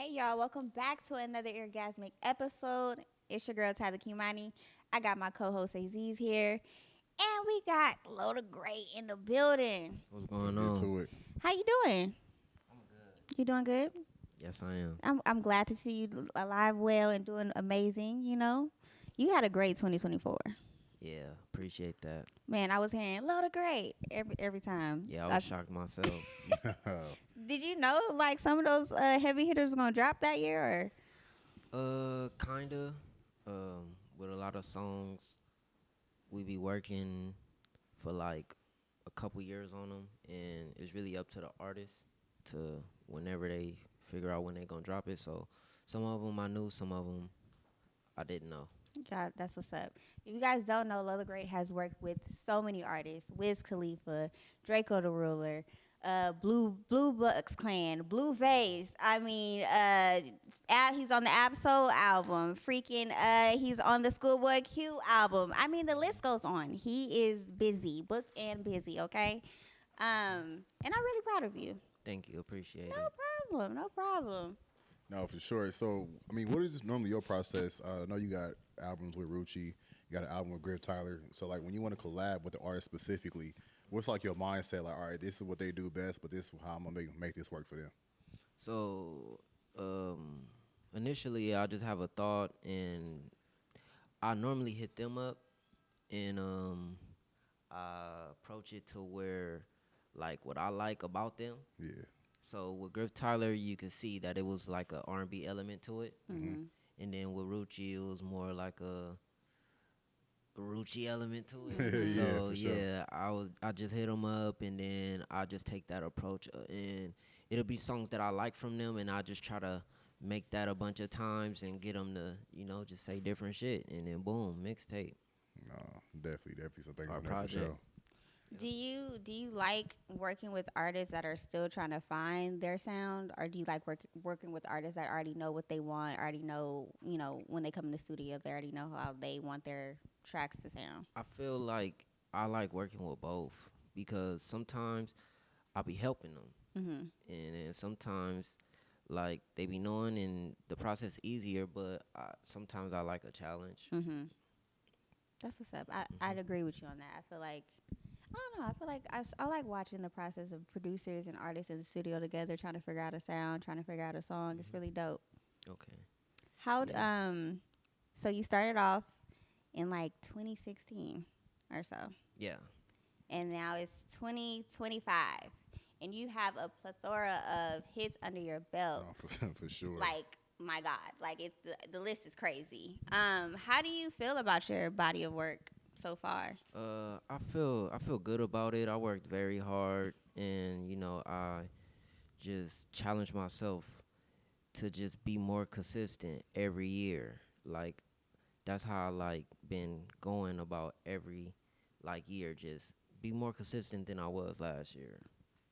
Hey y'all, welcome back to another Eargazmic episode. It's your girl Tyler Kimani. I got my co-host Aziz here, and we got Loda Gray in the building. What's Let's going get on? to it. How you doing? I'm good. You doing good? Yes, I am. I'm glad to see you alive, well, and doing amazing. You had a great 2024. Yeah, appreciate that. Man, I was hearing Loda Gray every time. Yeah, I was shocked myself. Did you know like some of those heavy hitters are gonna drop that year? Kinda. With a lot of songs, we be working for like a couple years on them, and it's really up to the artist to whenever they figure out when they gonna drop it. So some of them I knew, some of them I didn't know. God, that's what's up. If you guys don't know, Lola Great has worked with so many artists: Wiz Khalifa, Draco the Ruler, Blue Bucks Clan, Blue Vase. I mean, he's on the Absol album. Freaking, he's on the Schoolboy Q album. I mean, the list goes on. He is busy, booked and busy. Okay, and I'm really proud of you. Thank you, appreciate No it. problem, no problem. No, for sure. So, I mean, what is normally your process? I know you got albums with Rucci, you got an album with Griff Tyler. So, like, when you want to collab with the artist specifically, what's like your mindset? Like, all right, this is what they do best, but this is how I'm gonna make this work for them. So, initially, I just have a thought, and I normally hit them up, and I approach it to where, like, what I like about them. Yeah. So with Griff Tyler, you could see that it was like a R&B element to it, Mm-hmm. and then with Rucci, it was more like a Rucci element to it. Mhm. Yeah, So for sure. yeah, I just hit them up, and then I just take that approach, and it'll be songs that I like from them, and I just try to make that a bunch of times and get them to just say different shit, and then boom, mixtape No, definitely some things or on there for project. sure. Do you like working with artists that are still trying to find their sound, or do you like working with artists that already know what they want, already know when they come in the studio, they already know how they want their tracks to sound? I feel like I like working with both because sometimes I'll be helping them, Mhm. and then sometimes like they be knowing and the process easier, but sometimes I like a challenge. Mhm. That's what's up. I'd agree with you on that. I feel like I don't know. I feel like I like watching the process of producers and artists in the studio together, trying to figure out a sound, trying to figure out a song. It's really dope. Okay. How Yeah. so you started off in like 2016 or so, Yeah. and now it's 2025, and you have a plethora of hits under your belt. No, for sure. Like, my God, like it's the list is crazy. How do you feel about your body of work so far? I feel good about it. I worked very hard, and I just challenged myself to just be more consistent every year. Like that's how I like been going about every like year. Just be more consistent than I was last year.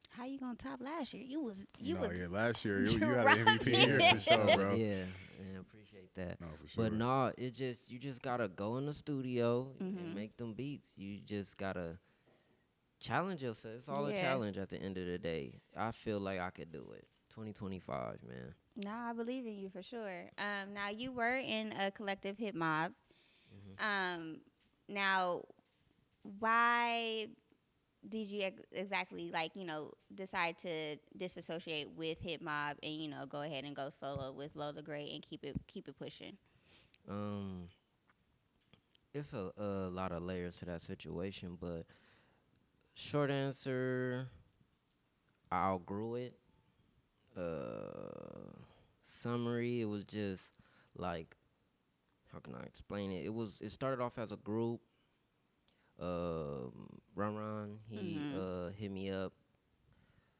How you gonna top last year? You was No, yeah, last year you had an MVP year dropping. for sure, bro. Yeah, appreciate that. No, for sure. But no, you just gotta go in the studio Mhm. and make them beats. You just gotta challenge yourself. It's all a Yeah. challenge at the end of the day. I feel like I could do it. 2025, man. No, I believe in you for sure. Now you were in a collective Hitmob. Hmm. Now, why did you exactly decide to disassociate with Hitmob and go ahead and go solo with Lola Gray and keep it pushing? Um, it's a lot of layers to that situation, but short answer, I outgrew it. Summary, it was just like, how can I explain it? It started off as a group. Ron, he Mhm. hit me up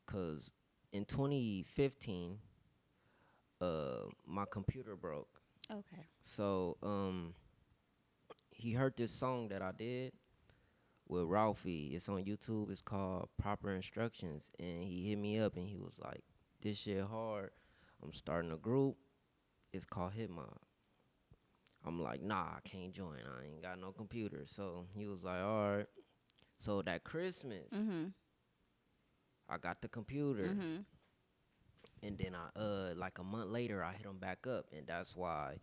because in 2015, my computer broke. Okay. So he heard this song that I did with Ralphie. It's on YouTube. It's called Proper Instructions, and he hit me up and he was like, "This shit hard. I'm starting a group. It's called Hitmob." I'm like, "Nah, I can't join. I ain't got no computer." So he was like, "All right." So that Christmas, Mhm. I got the computer, Mhm. And then like a month later, I hit him back up, and that's why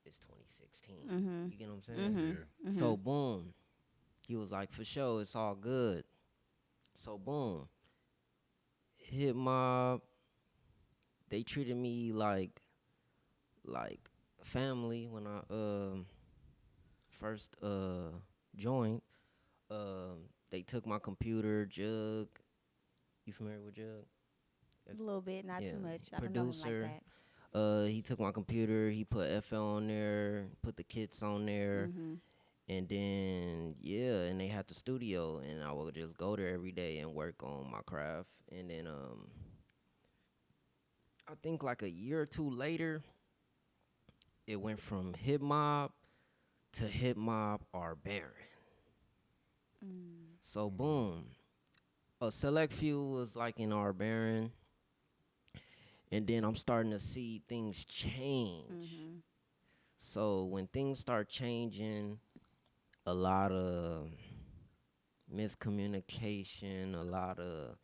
it's 2016. Mhm. You get what I'm saying? Mhm. Yeah. Mhm. So boom, he was like, for sure, it's all good. So boom, Hitmob, they treated me like family when I first joined. They took my computer, Jug. You familiar with Jug? A little bit, not Yeah, too much. I don't know him like producer. that. He took my computer. He put FL on there, put the kits on there, Mhm. and then yeah, and they had the studio, and I would just go there every day and work on my craft. And then I think like a year or two later, it went from Hitmob to Hitmob or Baron. Mm. So boom, a select few was like in our Baron, and then I'm starting to see things change. Mhm. So when things start changing, a lot of miscommunication, a lot of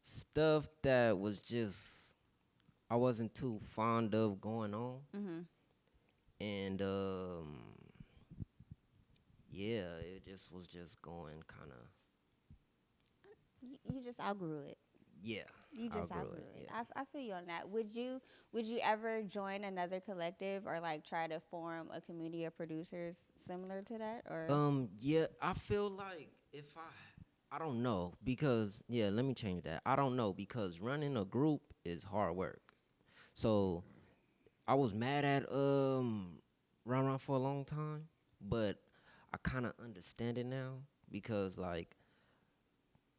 stuff that was just I wasn't too fond of going on, Mhm. and yeah, it just was just going kind of You just outgrew it. yeah. You just outgrew outgrew it. Yeah. I feel you on that. Would you ever join another collective or like try to form a community of producers similar to that or? Yeah, I feel like if I don't know because yeah, let me change that. I don't know because running a group is hard work. So I was mad at Run Run for a long time, but I kind of understand it now because like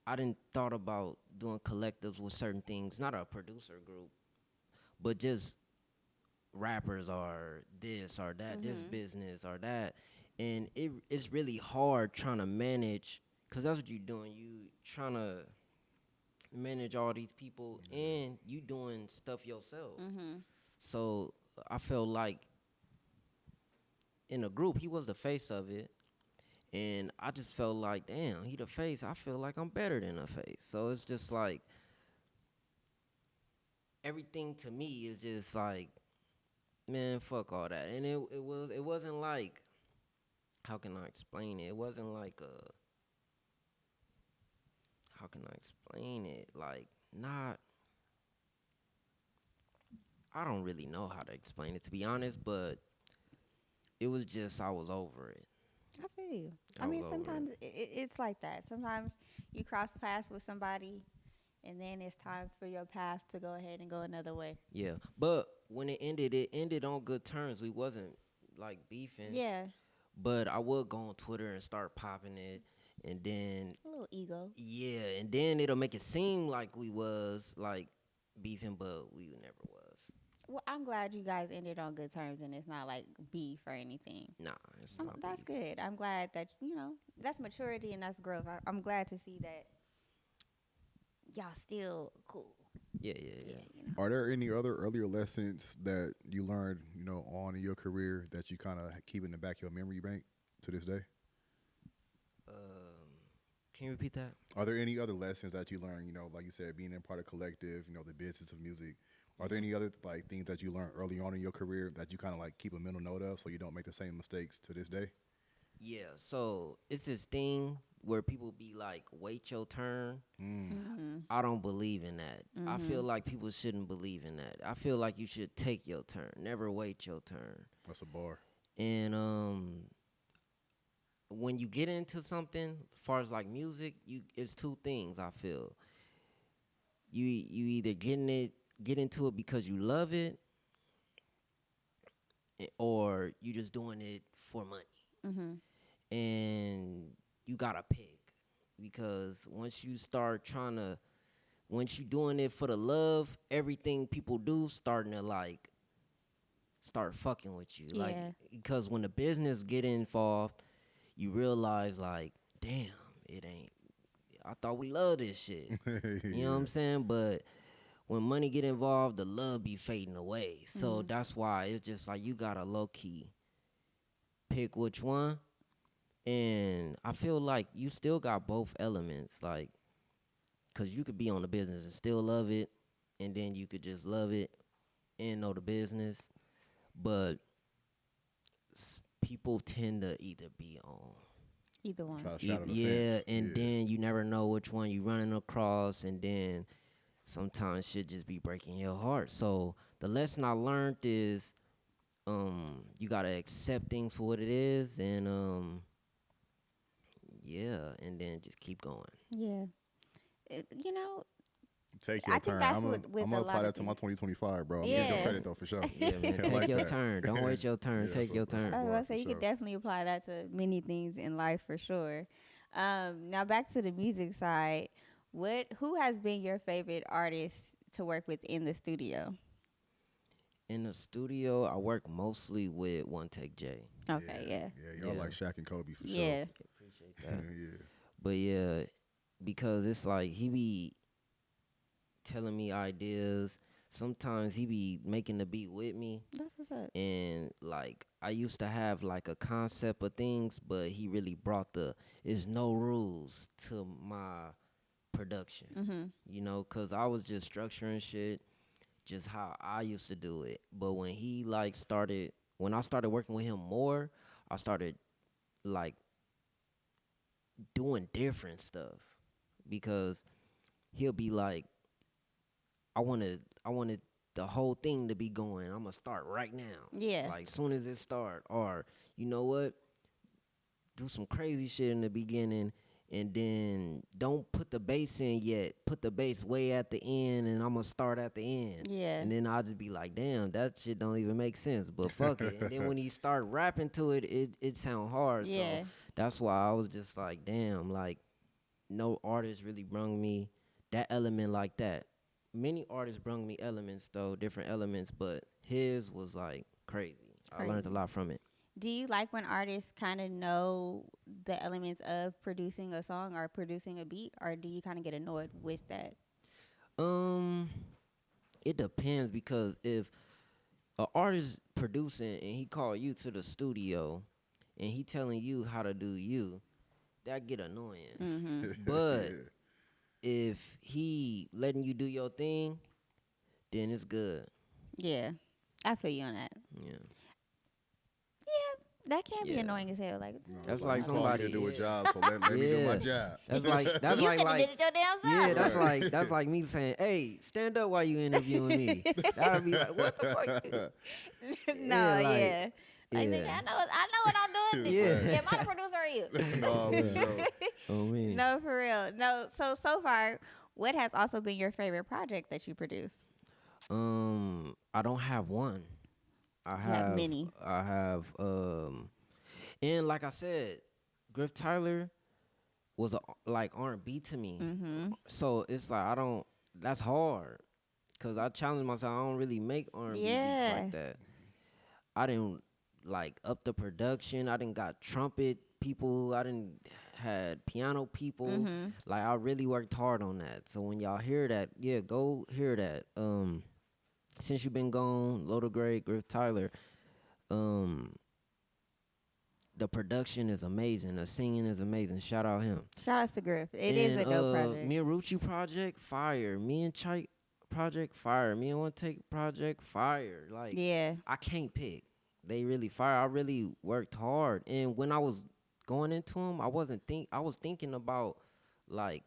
I didn't thought about doing collectives with certain things, not a producer group, but just rappers or this or that, this Mhm. business or that, and it's really hard trying to manage because that's what you're doing. You trying to manage all these people and you doing stuff yourself. Mhm. So I felt like in a group he was the face of it, and I just felt like damn he the face. I feel like I'm better than the face. So it's just like everything to me is just like man fuck all that, and it wasn't like how can I explain it? It wasn't like how can I explain it? Like not I don't really know how to explain it to be honest, but it was just I was over it. I feel you. I I was mean, over it. sometimes it's like that. Sometimes you cross paths with somebody, and then it's time for your path to go ahead and go another way. Yeah. But when it ended on good terms. We wasn't like beefing. Yeah, But I would go on Twitter and start popping it and then a little ego. yeah, and then it'll make it seem like we was like beefing, but we never was. Well, I'm glad you guys ended on good terms, and it's not like beef or anything. Nah, it's I'm, not that's beef. good. I'm glad that that's maturity and that's growth. I'm glad to see that y'all still cool. Yeah, yeah, yeah. Yeah. Are there any other earlier lessons that you learned, on in your career that you kind of keep in the back of your memory bank to this day? Can you repeat that? Are there any other lessons that you learned, like you said, being in part of collective, the business of music? Are there any other like things that you learned early on in your career that you kind of like keep a mental note of so you don't make the same mistakes to this day? Yeah, so it's this thing where people be like, wait your turn. Mhm. I don't believe in that. I feel Mhm. like people shouldn't believe in that. I feel like you should take your turn, never wait your turn. That's a bar. And when you get into something, as far as like music, it's two things I feel. You either get into it because you love it, or you just doing it for money. Mhm. And you gotta pick because once you doing it for the love, everything people do starting to like start fucking with you. Like Yeah. because when the business get involved, you realize like, damn, it ain't. I thought we love this shit. You know what I'm saying? But when money get involved, the love be fading away. So that's why it's just like you gotta low key pick which one. And I feel like you still got both elements, like, cause you could be on the business and still love it, and then you could just love it and know the business. But people tend to either be on Either one. Try to shadow the yeah, fence. and Yeah. then you never know which one you running across, and then sometimes shit just be breaking your heart. So the lesson I learned is you gotta accept things for what it is, and yeah, and then just keep going. Yeah. You know, Take I your think turn. that's I'm with gonna a apply lot that of to my things. 2025, bro. I'm gonna get your Yeah. credit though for sure. Yeah, man, I take like your that. turn. Don't wait your turn. Yeah, Take so- your that's turn. I was bar gonna for say you could sure. definitely apply that to many things in life for sure. Now back to the music side. Who has been your favorite artist to work with in the studio? In the studio, I work mostly with One Take J. Okay, yeah. Yeah, y'all Yeah. like Shaq and Kobe for Yeah. Appreciate sure. that. Yeah. But yeah, because it's like he be telling me ideas. Sometimes he be making the beat with me, That's what's up. and like I used to have like a concept of things, but he really brought the "there's no rules" to my production. Mhm. You know, cause I was just structuring shit just how I used to do it. But when he like started, when I started working with him more, I started like doing different stuff because he'll be like, I wanted the whole thing to be going. I'm gonna start right now. Yeah. Like soon as it start, or you know what? Do some crazy shit in the beginning, and then don't put the bass in yet. Put the bass way at the end, and I'm gonna start at the end. Yeah. And then I'll just be like, damn, that shit don't even make sense. But fuck it. And then when you start rapping to it, it sound hard. Yeah. So that's why I was just like, damn, like no artist really brung me that element like that. Many artists brung me elements though, different elements, but his was like crazy. I learned a Crazy. lot from it. Do you like when artists kind of know the elements of producing a song or producing a beat, or do you kind of get annoyed with that? It depends because if an artist producing and he call you to the studio and he telling you how to do you, that get annoying. Mm-hmm. But if he letting you do your thing, then it's good. Yeah, I feel you on that. Yeah. That can be Yeah. annoying as hell. Like No, That's it's like you called me somebody- to do a yeah. job, so let me do my Yeah. job. That's like that's you like could have like did it your damn self. yeah, that's Right. like that's like me saying, "Hey, stand up while you interviewing me." That'd be like, "What the fuck?" No, Yeah, like- yeah. Like nigga, yeah. I know what I'm doing. Yeah. Am I the producer or you? No, for sure. Oh man. No, for real. No. So far, what has also been your favorite project that you produced? I don't have one. I You have many. I have and like I said, Griff Tyler was like R&B to me. Mm-hmm. So it's like I don't. That's hard, cause I challenge myself. I don't really make R&B beats Yeah. like that. I didn't like up the production. I didn't got trumpet people. I didn't had piano people. Mm-hmm. Like I really worked hard on that. So when y'all hear that, yeah, go hear that. Since you've been gone, Loda Gray, Griff Tyler, the production is amazing. The singing is amazing. Shout out him. Shout out to Griff. It is a dope project. Me and Rucci project, fire. Me and Chike project, fire. Me and One Take project, fire. Like Yeah. I can't pick. They really fire. I really worked hard. And when I was going into them, I was thinking about like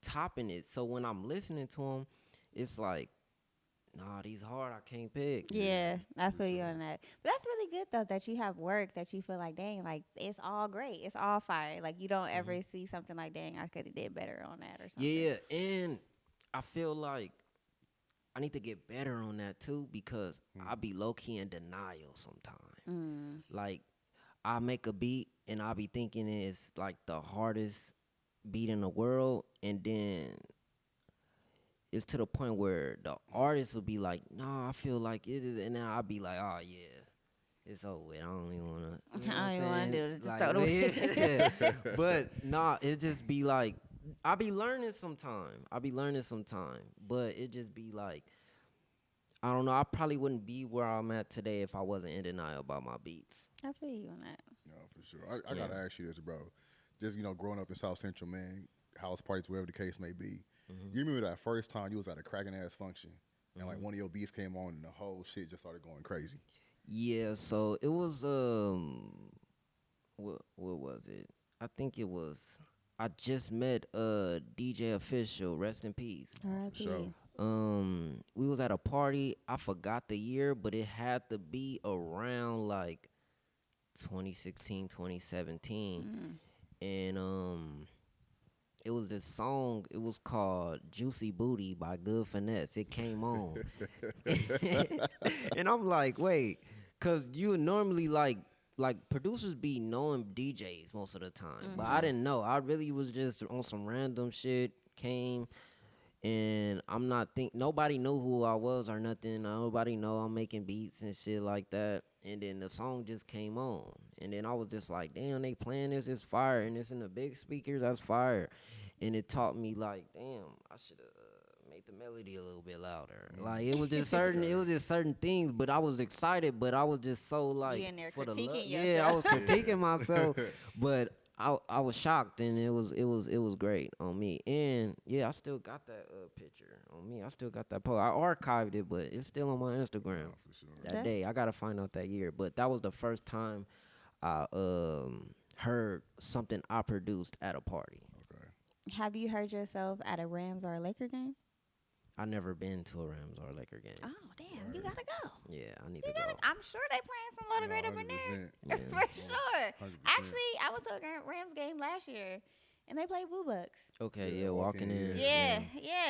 topping it. So when I'm listening to them, it's like, nah, these hard. I can't pick. Yeah, I for feel you sure. on that. But that's really good though that you have work that you feel like, dang, like it's all great, it's all fire. Like you don't ever see something like, dang, I could have did better on that or something. Yeah, and I feel like I need to get better on that too because I be low key in denial sometimes. Mm. Like I make a beat and I be thinking it's like the hardest beat in the world, and then it's to the point where the artist will be like, "No, I feel like it is," and then I'll be like, "Oh yeah, it's over with. I don't even wanna." You know I don't even wanna do it. Just Like, throw it away. yeah. But nah, it just be like I be learning sometime, but it just be like I don't know. I probably wouldn't be where I'm at today if I wasn't in denial about my beats. I feel you on that. No, for sure. I gotta ask you this, bro. Just growing up in South Central, man, house parties, wherever the case may be. You remember that first time you was at a cracking ass function and like one of your beats came on and the whole shit just started going crazy. Yeah, so it was what was it? I think it was I just met DJ Official, rest in peace. For sure. We was at a party. I forgot the year, but it had to be around like 2016, 2017. And it was this song. It was called "Juicy Booty" by Good Finesse. It came on, and I'm like, wait, cause you normally like producers be knowing DJs most of the time, but I didn't know. I really was just on some random shit. Came. And I'm not nobody knew who I was or nothing. Nobody know I'm making beats and shit like that. And then the song just came on. And then I was just like, damn, they playing this, it's fire. And it's in the big speakers, that's fire. And it taught me like, damn, I should have made the melody a little bit louder. Like it was just certain things, but I was excited, but I was just so like You in there for the critiquing love. Yeah, I yourself. was critiquing myself. But I was shocked, and it was great on me. And yeah, I still got that picture on me. I still got that post. I archived it, but it's still on my Instagram. For sure. That day, I gotta find out that year. But that was the first time I heard something I produced at a party. Okay. Have you heard yourself at a Rams or a Laker game? I never been to a Rams or a Laker game. Oh, damn. You got to go. Yeah, I need You to go. gotta, I'm sure they playing some Low to Great up in there. 100%. For sure. 100%. Actually, I went to a Rams game last year, and they played Blue Bucks. Okay, Yeah, yeah, walking in. Yeah.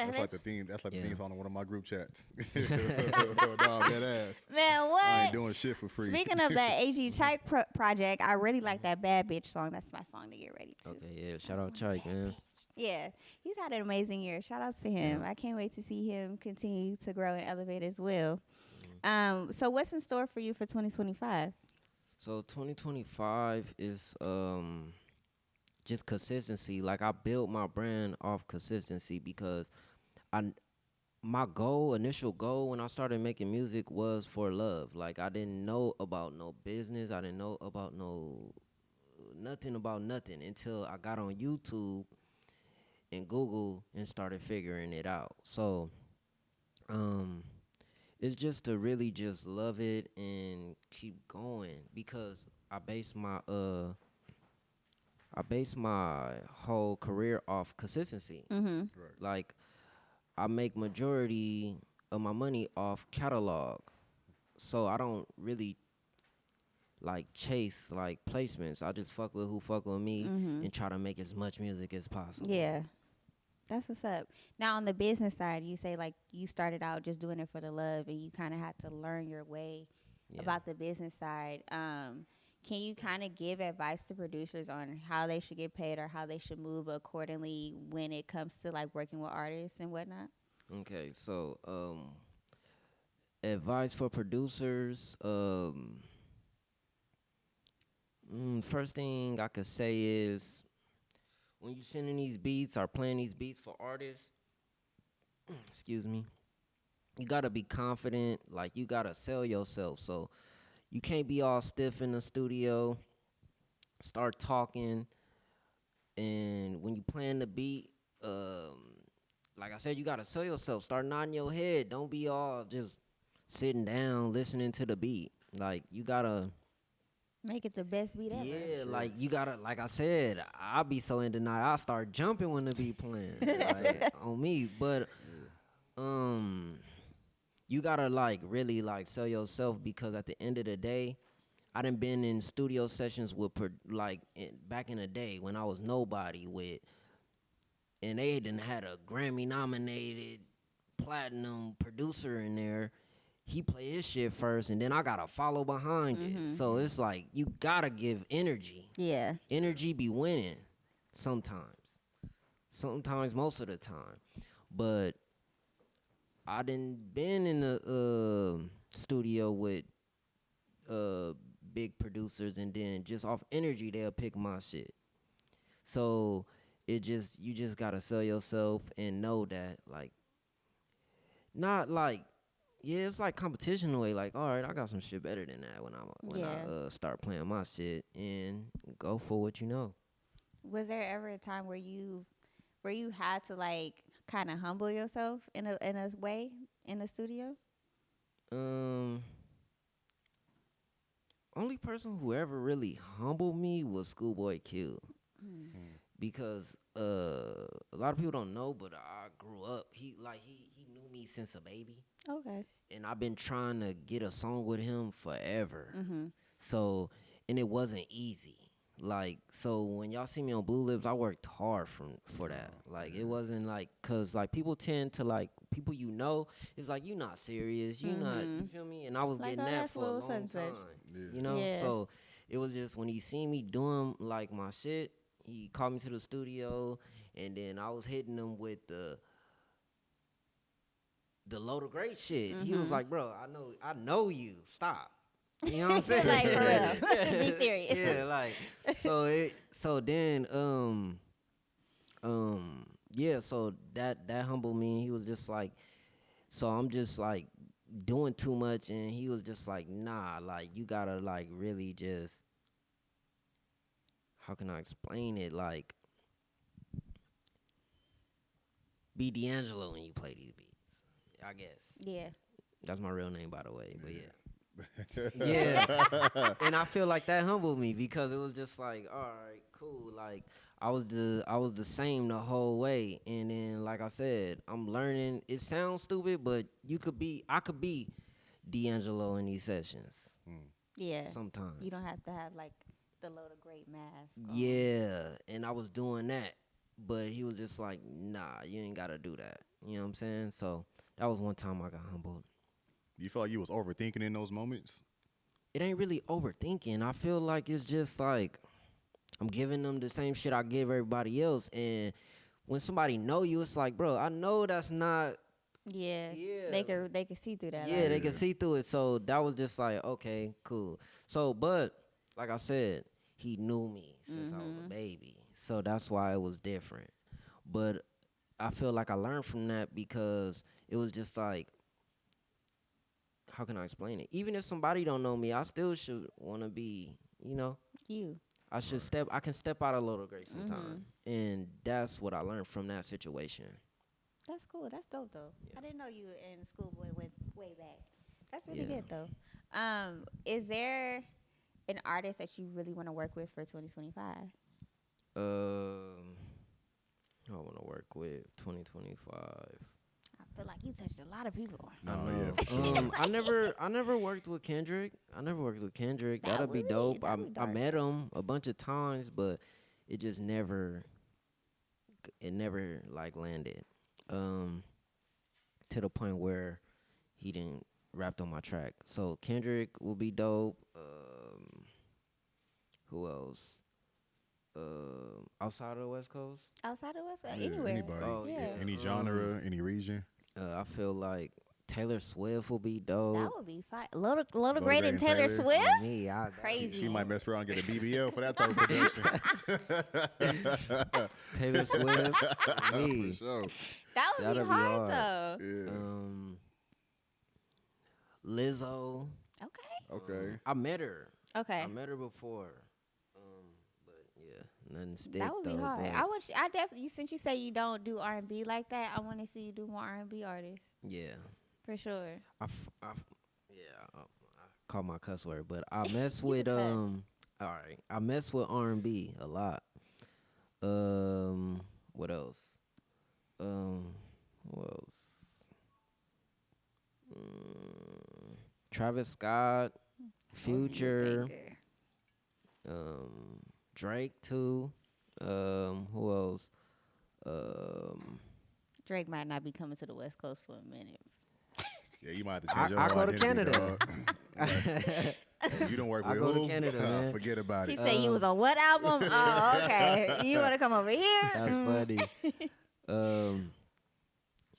That's they- like the theme. That's like the Yeah. theme song on one of my group chats. Nah, that ass. Man, what? I ain't doing shit for free. Speaking of that AG Chike project, I really like that Bad Bitch song. That's my song to get ready to. Okay, yeah. Shout out Chike, man. Yeah, he's had an amazing year. Shout out to him. I can't wait to see him continue to grow and elevate as well. So what's in store for you for 2025? So 2025 is just consistency. Like I built my brand off consistency because my initial goal when I started making music was for love. Like I didn't know about no business. I didn't know about nothing about nothing until I got on YouTube and Google and started figuring it out. So it's just to really just love it and keep going because I base my whole career off consistency. Mm-hmm. Right. Like I make majority of my money off catalog. So I don't really like chase like placements. I just fuck with who fuck with me and try to make as much music as possible. Yeah. That's what's up. Now, on the business side, you say, like, you started out just doing it for the love, and you kind of had to learn your way about the business side. Can you kind of give advice to producers on how they should get paid or how they should move accordingly when it comes to, like, working with artists and whatnot? Okay, so advice for producers. First thing I could say is when you sending these beats or playing these beats for artists, excuse me, you gotta be confident. Like you gotta sell yourself. So you can't be all stiff in the studio. Start talking, and when you playing the beat, like I said, you gotta sell yourself. Start nodding your head. Don't be all just sitting down listening to the beat. Like you gotta. Make it the best beat ever. Yeah, like you gotta, like I said, I'll be so in denial. I start jumping when the beat playing like, on me. But you gotta like really like sell yourself because at the end of the day, I done been in studio sessions with back in the day when I was nobody with, and they done had a Grammy nominated platinum producer in there. He play his shit first, and then I gotta follow behind it. So it's like you gotta give energy. Yeah. Energy be winning sometimes. Sometimes, most of the time. But I done been in the studio with big producers, and then just off energy they'll pick my shit. So you just gotta sell yourself and know that like not like. Yeah, it's like competition in a way. Like, all right, I got some shit better than that when I start playing my shit and go for what you know. Was there ever a time where you had to like kind of humble yourself in a way in the studio? Only person who ever really humbled me was ScHoolboy Q. Mm. Because a lot of people don't know, but I grew up. He knew me since a baby, Okay. and I've been trying to get a song with him forever. Mhm. So, and it wasn't easy. Like, so when y'all see me on Blue Lips, I worked hard for that. Like, it wasn't like, cause like people tend to like people it's like you not serious, you not, you feel me? And I was Like, getting oh, that that's for a little long such and such. time, you know. Yeah. So it was just when he seen me doing like my shit, he called me to the studio, and then I was hitting him with the load of great shit. He was like, bro, I know you. Stop. You know what I'm saying? Like, for real. Be serious. Yeah, like yeah, so that humbled me. He was just like, so I'm just like doing too much, and he was just like, nah, like you gotta like really just, how can I explain it? Like, be D'Angelo when you play these beats, I guess. Yeah. That's my real name, by the way, but yeah. Yeah, and I feel like that humbled me because it was just like, all right, cool. Like I was the same the whole way, and then like I said, I'm learning. It sounds stupid, but I could be D'Angelo in these sessions. Yeah. Sometimes. You don't have to have like the load of great mask. Yeah, and I was doing that, but he was just like, nah, you ain't gotta do that. You know what I'm saying? So that was one time I got humbled. You feel like you was overthinking in those moments? It ain't really overthinking. I feel like it's just like I'm giving them the same shit I give everybody else. And when somebody know you, it's like, bro, I know that's not. Yeah. Yeah. They could see through that. Yeah, like, they can see through it. So that was just like, okay, cool. So, but like I said, he knew me since I was a baby. So that's why it was different. But I feel like I learned from that because it was just like, how can I explain it? Even if somebody don't know me, I still should want to be, you. I can step out a little great sometime. And that's what I learned from that situation. That's cool. That's dope though. Yeah. I didn't know you and ScHoolboy went way back. That's really Yeah. good though. Is there an artist that you really want to work with for 2025? I want to work with 2025. I feel like you touched a lot of people. I Oh, know. yeah, for sure. I never worked with Kendrick. That That'd be would be- dope. that'd be I dark. met him a bunch of times, but it just never like landed. To the point where he didn't rap on my track. So Kendrick will be dope. Who else? Outside of the West Coast, Outside of us, Yeah, anywhere. anybody. Oh, yeah. Any genre, any region. I feel like Taylor Swift will be dope. That would be fine. Load of Great Great and and Taylor Taylor. Swift. On me, Crazy. She might mess around and get a BBL for that type of production. Taylor Swift, For me. sure. That would That'll be be hard, hard. though. Yeah. Lizzo. Okay. Okay. I met her. Okay. I met her before. But yeah, nothing stick That would be though, hard. but I definitely, since you say you don't do R&B like that, I want to see you do more R&B artists yeah. for sure. I call my cuss word, but I mess You with can cuss. all right. I mess with R&B a lot. What else? What else? Travis Scott, Future, Banger. Drake too. Who else? Drake might not be coming to the West Coast for a minute. Yeah, you might have to change your I whole go to identity, Canada. dog. You don't work I with go to who? Canada, man. Forget about He it. said you was on what album? Oh, okay. You want to come over here? That's funny.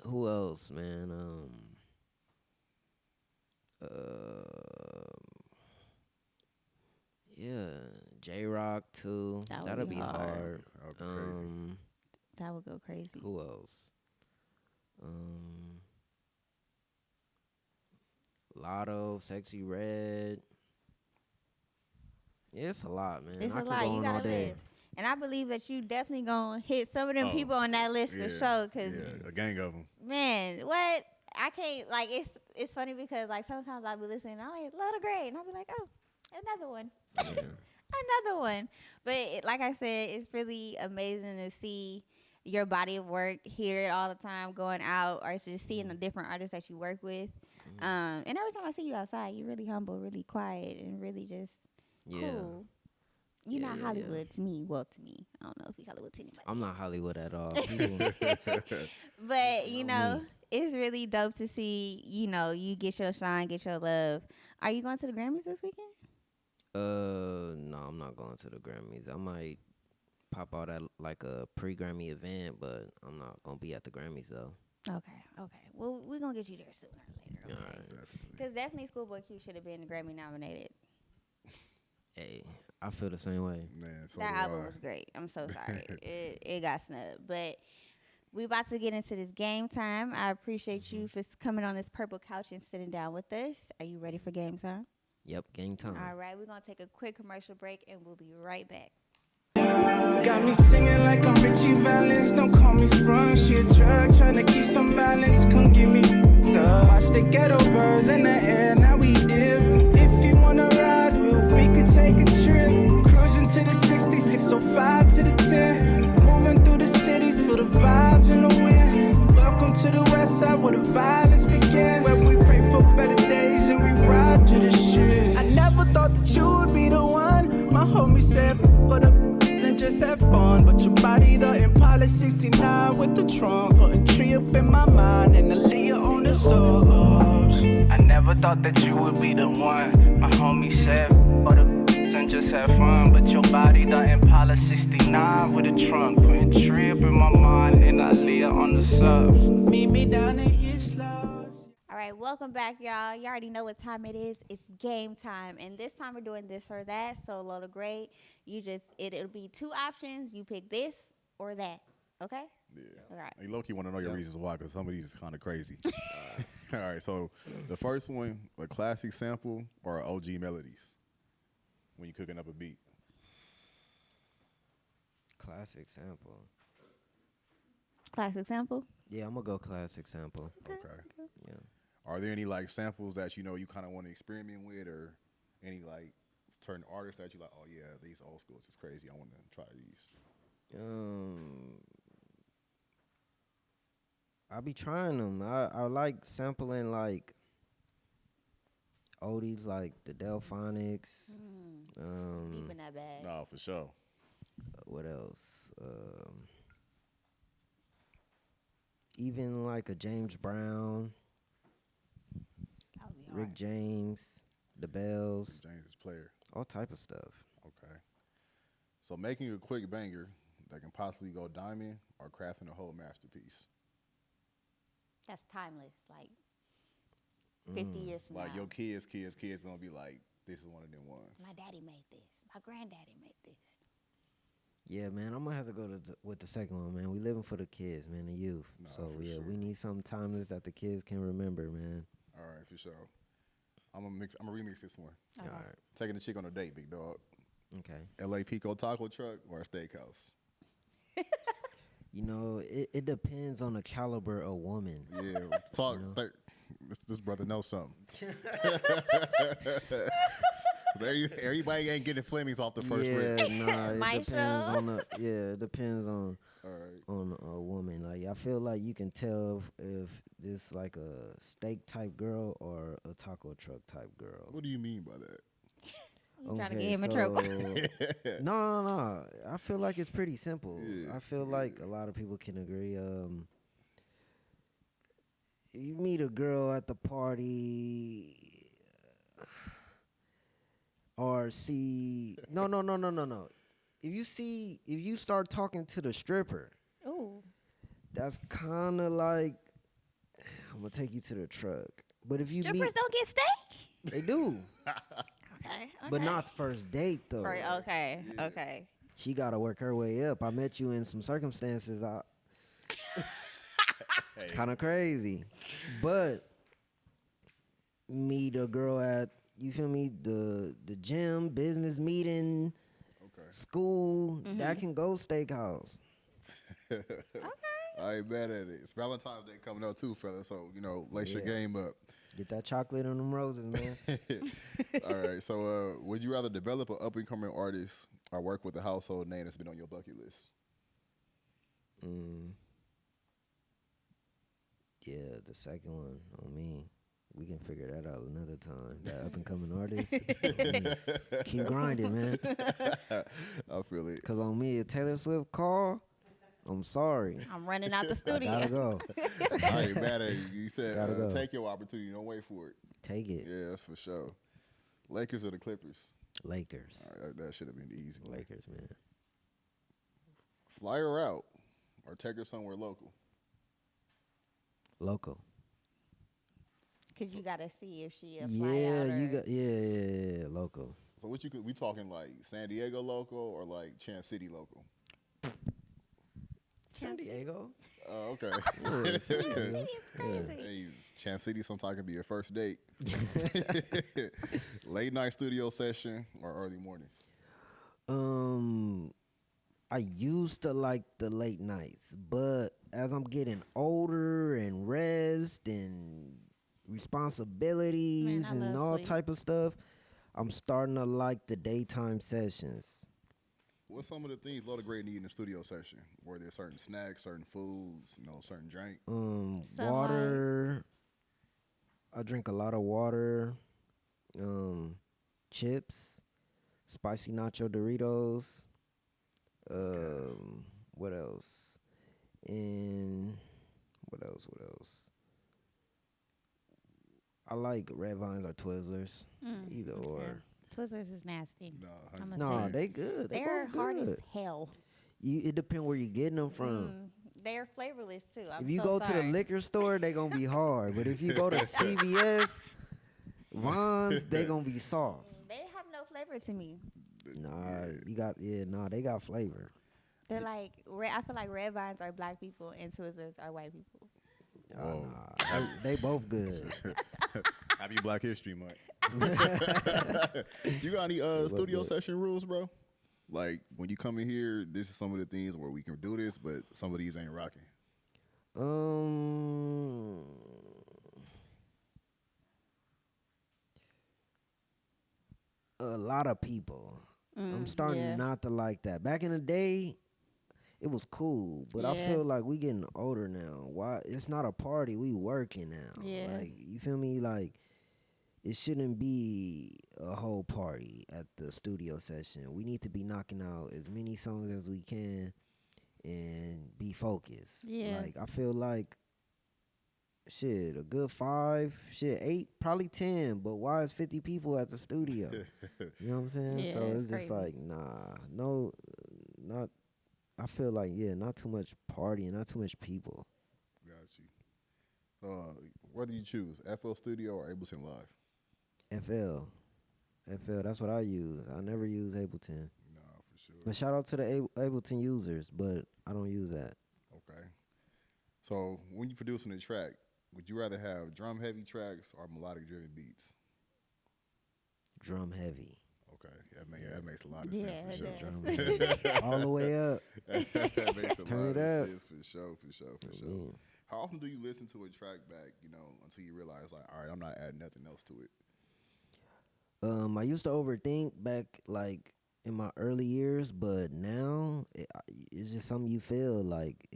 Who else, man? Yeah, J-Rock too. That would That'll be be hard. hard. That would be crazy. That would go crazy. Who else? Lotto, Sexy Red. Yeah, it's a lot, man. It's I a could lot. go You on got all a day. list. And I believe that you definitely gonna hit some of them Oh, people on that list for sure. Cause yeah, a gang of them. man, what I can't like. It's funny because like sometimes I'll be listening. I'm like, Little Great, and I'll be like, oh, another one. Yeah. Another one. But like I said, it's really amazing to see your body of work, hear it all the time going out, or just seeing the different artists that you work with. And every time I see you outside, you're really humble, really quiet, and really just Yeah. cool. You're Yeah, not yeah, Hollywood to me. Well, to me, I don't know if you're Hollywood to anybody. I'm not Hollywood at all. People, But you know, me. it's really dope to see. You know, you get your shine, get your love. Are you going to the Grammys this weekend? no, I'm not going to the Grammys. I might pop out at like a pre-Grammy event, but I'm not gonna be at the Grammys though. Okay. Well, we're gonna get you there sooner or later. All Okay. right. Because definitely ScHoolboy Q should have been Grammy nominated. Hey, I feel the same way. Man, so That do album I. was great. I'm so sorry. it got snubbed. But we about to get into this game time. I appreciate you for coming on this purple couch and sitting down with us. Are you ready for game time? Yep, game time. All right. We're going to take a quick commercial break and we'll be right back. Got me singing like I'm Richie Valens. Don't call me sprung. She a drug trying to keep some balance. Come give me the watch the ghetto birds in the air. Now we dip. If you wanna ride, we could take a trip. Cruising to the 60, 605 to the 10. Moving through the cities for the vibes and the wind. Welcome to the west side where the violence begins. Where we pray for better days and we ride to the shit. I never thought that you would be the one. My homie said, but and just have fun. But your body, the Impala 69 with the trunk. Putting tree up in my mind and the Leah on the subs. I never thought that you would be the one. My homie said, but and just have fun. But your body, the Impala 69 with a trunk. Putting tree up in my mind and the Leah on the subs. Meet me down in East Los. All right, welcome back, y'all. You already know what time it is. It's game time, and this time we're doing this or that. So, Lola Great, it'll be two options. You pick this or that. Okay? Yeah. All right. Hey, Loki want to know your reasons why, because some of these is kind of crazy. All right, so the first one, a classic sample or OG melodies when you're cooking up a beat. Classic sample. Classic sample. Yeah, I'm gonna go classic sample. Okay. Yeah. Are there any like samples that you kind of want to experiment with, or any like certain artists that you like? Oh yeah, these old schools is crazy. I want to try these. I be trying them. I like sampling like oldies like the Delphonics. Deep in that bag. No, for sure. What else? Even like a James Brown, That would be hard. Rick James, the Bells, James is player. all type of stuff. Okay. So making a quick banger that can possibly go diamond, or crafting a whole masterpiece. That's timeless. Like 50 years from Like now. your kids gonna be like, this is one of them ones. My daddy made this. My granddaddy made this. Yeah, man, I'm gonna have to go with the second one, man. We living for the kids, man, the youth. Nah, So for yeah, sure. we need something timeless that the kids can remember, man. All right, for sure. I'm gonna remix this one. Okay. All right, Taking the chick on a date, big dog. okay. LA Pico taco truck or a steakhouse? You know, it depends on the caliber of woman. Yeah, talk. You know? This brother knows something. 'Cause everybody ain't getting Flemings off the first rip. nah, it Maestro. depends on the it depends on All right. on a woman. Like I feel like you can tell if this like a steak type girl or a taco truck type girl. What do you mean by that? You trying to get him in trouble. No. I feel like it's pretty simple. Yeah, I feel like a lot of people can agree. You meet a girl at the party, or see no. If you start talking to the stripper, Ooh. that's kind of like I'm gonna take you to the truck. But if you Strippers meet, don't get steak? they do, Okay. but not first date though. Okay. Okay. She gotta work her way up. I met you in some circumstances. Hey. Kind of crazy, but meet a girl at, you feel me, the gym, business meeting, Okay. school, that can go steakhouse. I ain't mad at it. It's Valentine's Day coming up too, fella. So lace your game up. Get that chocolate on them roses, man. All right. So, would you rather develop an up and coming artist or work with a household name that's been on your bucket list? Yeah, the second one on me. We can figure that out another time. That up and coming artist. Keep grinding, man. I feel it. Cause on me, if Taylor Swift call, I'm sorry. I'm running out the I studio. gotta go. I ain't mad at you. You said Gotta go. take your opportunity. Don't wait for it. Take it. Yeah, that's for sure. Lakers or the Clippers? Lakers. All right, that should have been easy. Lakers, man. Fly her out or take her somewhere local. Local. Cause you gotta see if she a fly Yeah, out or you got yeah, local. So what we talking like San Diego local or like Champ City local? San Diego. Oh, okay. Yeah, San Diego. Hey, Champ City sometimes can be a first date. Late night studio session or early mornings? I used to like the late nights, but as I'm getting older and rest and responsibilities Man, I and love all sleep. type of stuff, I'm starting to like the daytime sessions. What's some of the things Loda Great need in the studio session? Were there certain snacks, certain foods, certain drink? Sunlight. Water. I drink a lot of water. Chips, spicy nacho Doritos. What else? And what else? I like red vines or Twizzlers, either or. Twizzlers is nasty. No, I'm a No, fan. they good. They They're both hard as good. hell. It depends where you getting them from. They're flavorless too. I'm If you so go to sorry. the liquor store, they gonna be hard. But if you go to CVS, Vons, they gonna be soft. They have no flavor to me. They got flavor. They're like I feel like red vines are black people and Twizzlers are white people. They both good. Happy Black History Month. You got any studio session rules, bro? Like when you come in here, this is some of the things where we can do this, but some of these ain't rocking. A lot of people. I'm starting yeah. not to like that. Back in the day, it was cool, but I Yeah. feel like we getting older now. Why? It's not a party. We working now. Yeah. Like, you feel me? Like, it shouldn't be a whole party at the studio session. We need to be knocking out as many songs as we can and be focused. Yeah. Like, I feel like, a good 5, 8, probably 10. But why is 50 people at the studio? You know what I'm saying? Yeah, So it's it's just crazy. like, no, not. I feel like, not too much partying, not too much people. Got you. Whether you choose FL Studio or Ableton Live? FL, that's what I use. I never use Ableton. No, for sure. But shout out to the Ableton users, but I don't use that. Okay. So when you're producing a track, would you rather have drum heavy tracks or melodic driven beats? Drum heavy. Okay, that makes a lot of Yeah, sense for it sure. does. Drum heavy. All the way up. That makes a Turn lot it of up. sense for sure. Yeah. How often do you listen to a track back, until you realize like, all right, I'm not adding nothing else to it? I used to overthink back like in my early years, but now it's just something you feel like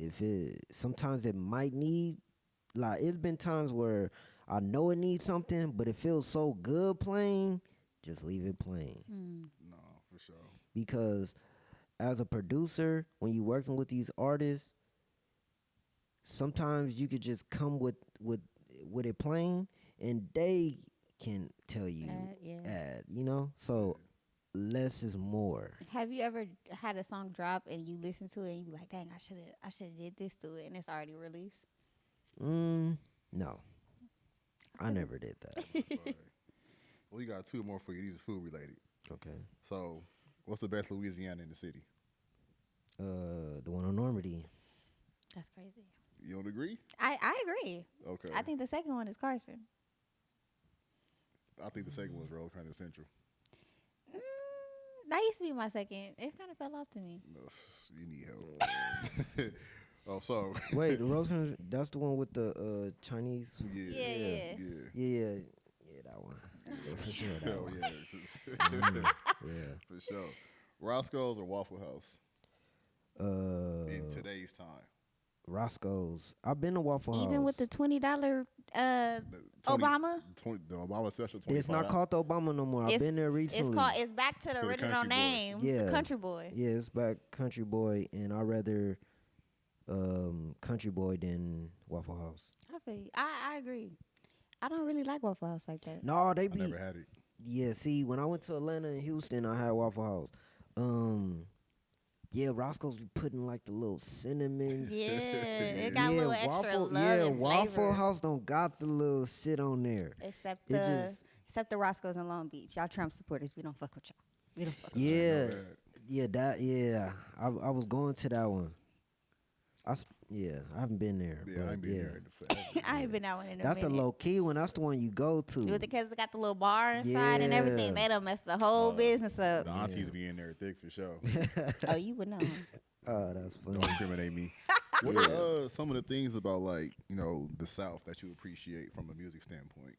sometimes it might need, like it's been times where I know it needs something, but it feels so good playing, just leave it playing. No, for sure. Because as a producer, when you're working with these artists, sometimes you could just come with it playing and they can tell you add, so less is more. Have you ever had a song drop and you listen to it and you be like, dang, I should have did this to it and it's already released? No, I never did that. Sorry. Well, we got two more for you. These are food related. Okay. So, what's the best Louisiana in the city? The one on Normandy. That's crazy. You don't agree? I agree. Okay. I think the second one is I think the second one's Roll Kind of Central. That used to be my second. It kind of fell off to me. No, you need help. Oh, so Wait, the roast dinner, that's the one with the Chinese. Yeah. Yeah, that one. Yeah, for sure. That Hell one. yeah. It's just- Yeah. for sure. Roscoe's or Waffle House in today's time? Roscoe's. I've been to Waffle House. Even with the $20 The 20 Obama? The Obama special 25. It's not called the Obama no more. I've been there recently. It's back to the To the original Country Boy. name. Yeah. The Country Boy. Yeah, it's back Country Boy, and I'd rather Country Boy than Waffle House. I feel you. I agree. I don't really like Waffle House like that. No, they I be. never had it. Yeah, see, when I went to Atlanta and Houston, I had Waffle House. Yeah, Roscoe's be putting like the little cinnamon. Yeah, it got a little extra Waffle, love yeah, and Waffle flavor. House don't got the little shit on there. Except It just- the Roscoe's in Long Beach. Y'all Trump supporters, we don't fuck with y'all. We don't fuck with Yeah, that. yeah. I was going to that one. I haven't been there. Yeah, but I ain't been yeah. there. In the I ain't been that one in a That's the minute. low key one. That's the one you go to. Was it because it got the little bar inside and everything? Yeah. They done messed the whole business up. The aunties be in there thick for sure. Oh, you would know. Oh, that's funny. Don't incriminate me. What are some of the things about like the South that you appreciate from a music standpoint?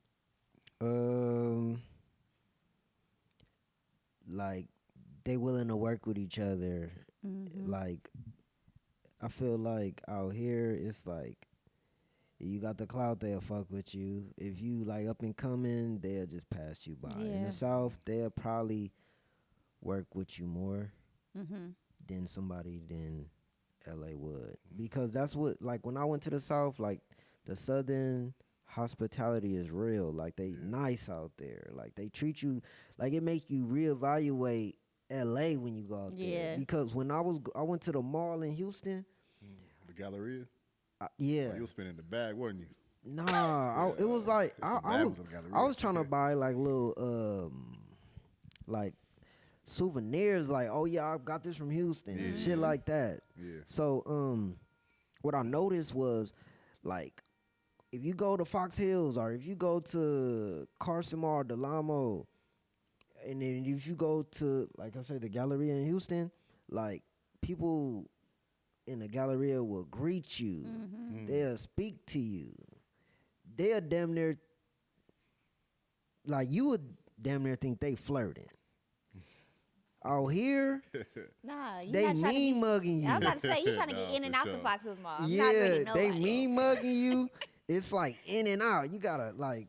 Like they willing to work with each other. Like I feel like out here it's like you got the clout, they'll fuck with you. If you like up and coming, they'll just pass you by. In Yeah. the South, they'll probably work with you more than somebody than LA would. Because that's what, like when I went to the South, like the Southern hospitality is real. Like they nice out there. Like they treat you, like it make you reevaluate LA when you go out there. Yeah. Because when I went to the mall in Houston, The Galleria? yeah. Oh, you was spinning the bag, wasn't you? Nah, it was like Some I bad was ones in the Galleria. I was trying to buy like little like souvenirs, like, oh yeah, I got this from Houston and shit like that. Yeah. So what I noticed was like if you go to Fox Hills or if you go to Carson Mall, Delamo, and then if you go to, like I said, the Galleria in Houston, like people in the Galleria will greet you. They'll speak to you. They'll damn near, like you would damn near think they flirting. Out here, Nah, you they not trying to mean be- mugging you. I was about to say you trying to Nah, get in for and out sure. the Fox's Mall. I'm not Yeah, really they nobody. mean mugging you. It's like in and out. You gotta like,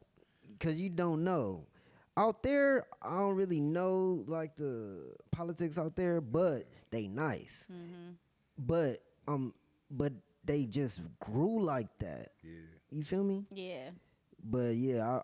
cause you don't know. Out there, I don't really know like the politics out there, but they nice. But they just grew like that. Yeah. You feel me? Yeah. But yeah,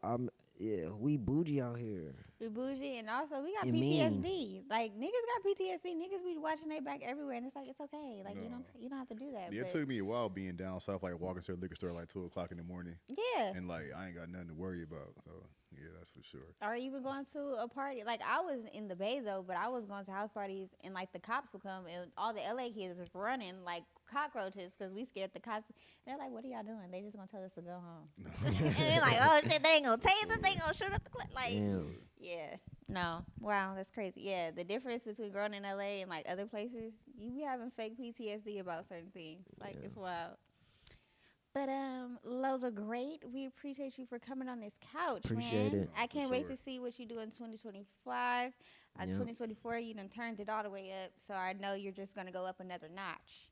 we bougie out here. We bougie, and also we got You mean. PTSD. Like niggas got PTSD. Niggas be watching their back everywhere, and it's like it's okay. Like you don't have to do that. Yeah, it but took me a while being down south, like walking to a liquor store like 2:00 in the morning, yeah. and like I ain't got nothing to worry about. So yeah, that's for sure. Or even going to a party. Like I was in the Bay though, but I was going to house parties, and like the cops would come, and all the LA kids was running like cockroaches because we scared the cops. And they're like, "What are y'all doing?" They just gonna tell us to go home. And they're like, "Oh shit, they ain't gonna tase us. They ain't gonna shoot up the clip." Like, Damn. yeah, no, wow, that's crazy. Yeah, the difference between growing in LA and like other places, you be having fake PTSD about certain things. Like it's wild. But Lola, great. We appreciate you for coming on this couch, Appreciate man. it. I can't For wait sure. to see what you do in 2025. Yep. 2024, you done turned it all the way up, so I know you're just gonna go up another notch.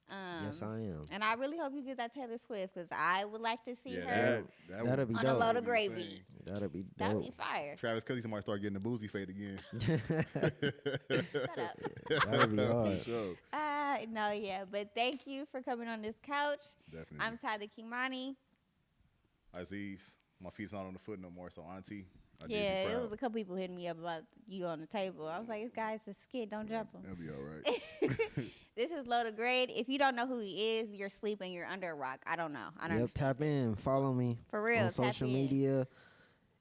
Yes, I am. And I really hope you get that Taylor Swift because I would like to see Yeah, her. That'll be On a dope. load would of be gravy. insane. That'll be That'd dope. be fire. Travis Kelce might start getting the boozy fade again. Shut up. That'll be For hard. sure. No, yeah, but thank you for coming on this couch. Definitely. I'm Tyler Kimani. Aziz, my feet's not on the foot no more, so auntie. I did you Yeah, it proud. was a couple people hitting me up about you on the table. I was like, guys, it's a skit. Don't jump him. That'll be all right. This is Loda Grade. If you don't know who he is, you're sleeping. You're under a rock. I don't know. I don't. Yep, tap in, follow me For real, on tap social in. media,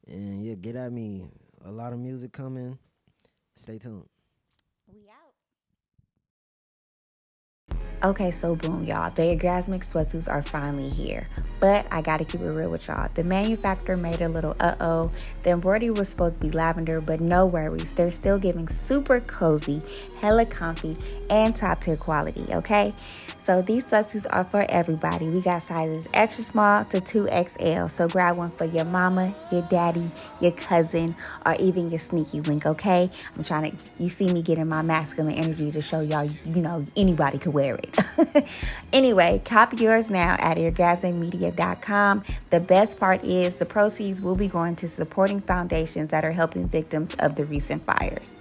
and yeah, get at me. A lot of music coming. Stay tuned. We out. Okay, so boom, y'all. The Eargazmic sweatsuits are finally here. But I gotta keep it real with y'all. The manufacturer made a little uh-oh. The embroidery was supposed to be lavender, but no worries. They're still giving super cozy, hella comfy, and top tier quality, okay? So these sweatsuits are for everybody. We got sizes extra small to 2XL. So grab one for your mama, your daddy, your cousin, or even your sneaky link, okay? You see me getting my masculine energy to show y'all, anybody could wear it. Anyway, copy yours now at Eargazmicmedia.com. The best part is the proceeds will be going to supporting foundations that are helping victims of the recent fires.